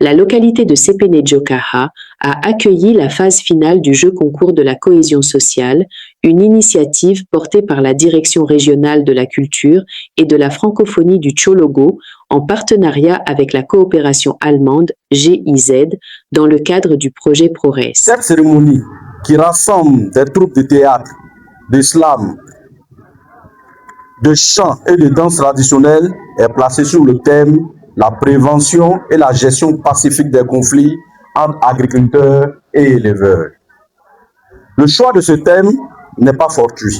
la localité de Sepenedjokaha a accueilli la phase finale du jeu concours de la cohésion sociale, une initiative portée par la Direction régionale de la culture et de la francophonie du Tchologo en partenariat avec la coopération allemande GIZ dans le cadre du projet ProRes. Cette cérémonie qui rassemble des troupes de théâtre, de slam, de chant et de danse traditionnelle est placée sur le thème la prévention et la gestion pacifique des conflits entre agriculteurs et éleveurs. Le choix de ce thème n'est pas fortuit.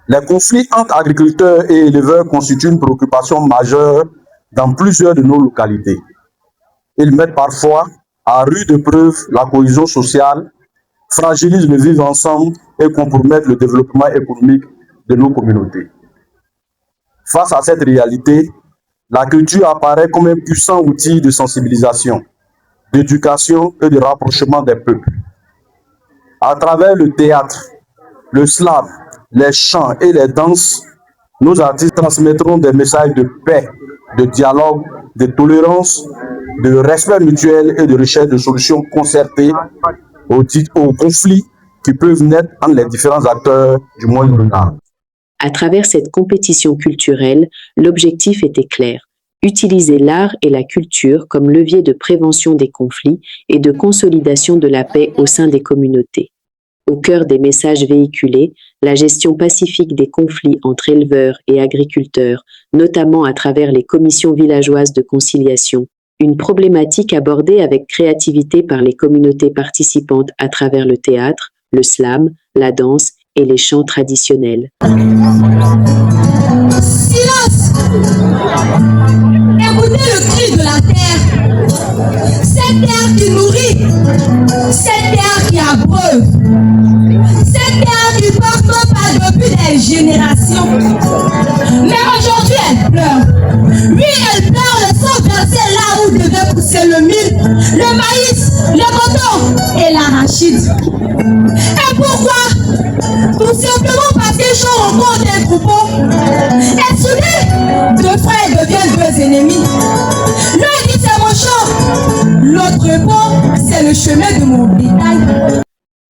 Les conflits entre agriculteurs et éleveurs constituent une préoccupation majeure dans plusieurs de nos localités. Ils mettent parfois à rude preuve la cohésion sociale, fragilisent le vivre ensemble et compromettent le développement économique de nos communautés. Face à cette réalité, la culture apparaît comme un puissant outil de sensibilisation, d'éducation et de rapprochement des peuples. À travers le théâtre, le slam, les chants et les danses, nos artistes transmettront des messages de paix, de dialogue, de tolérance, de respect mutuel et de recherche de solutions concertées aux conflits qui peuvent naître entre les différents acteurs du monde rural. À travers cette compétition culturelle, l'objectif était clair: utiliser l'art et la culture comme levier de prévention des conflits et de consolidation de la paix au sein des communautés. Au cœur des messages véhiculés, la gestion pacifique des conflits entre éleveurs et agriculteurs, notamment à travers les commissions villageoises de conciliation, une problématique abordée avec créativité par les communautés participantes à travers le théâtre, le slam, la danse et les chants traditionnels. Silence! Écoutez le cri de la terre. Cette terre qui nourrit, cette terre qui abreuve, cette terre qui porte pas depuis des générations. Mais aujourd'hui, elle pleure. Oui, elle pleure le sang versé là où devait pousser le mil, le maïs, le coton et l'arachide. Et pourquoi? Tout simplement parce qu'ils sont encore des troupeaux. Et soudain, deux frères deviennent deux ennemis. L'un dit c'est mon champ, l'autre répond c'est le chemin de mon bétail.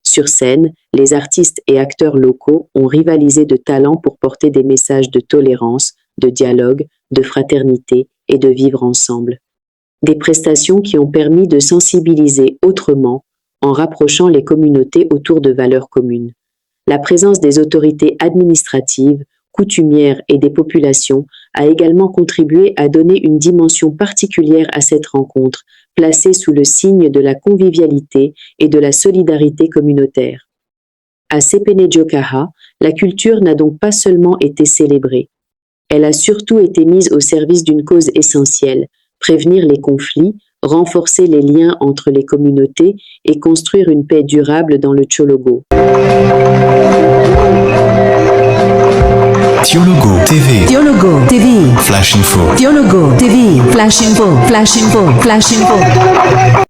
Sur scène, les artistes et acteurs locaux ont rivalisé de talent pour porter des messages de tolérance, de dialogue, de fraternité et de vivre ensemble. Des prestations qui ont permis de sensibiliser autrement en rapprochant les communautés autour de valeurs communes. La présence des autorités administratives, coutumières et des populations a également contribué à donner une dimension particulière à cette rencontre, placée sous le signe de la convivialité et de la solidarité communautaire. À Sepenedjokaha, la culture n'a donc pas seulement été célébrée. Elle a surtout été mise au service d'une cause essentielle: prévenir les conflits, renforcer les liens entre les communautés et construire une paix durable dans le Tchologo. Tchologo TV. Tchologo TV. Flash Info. Tchologo TV. Flash Info. Flash Info. Flash Info.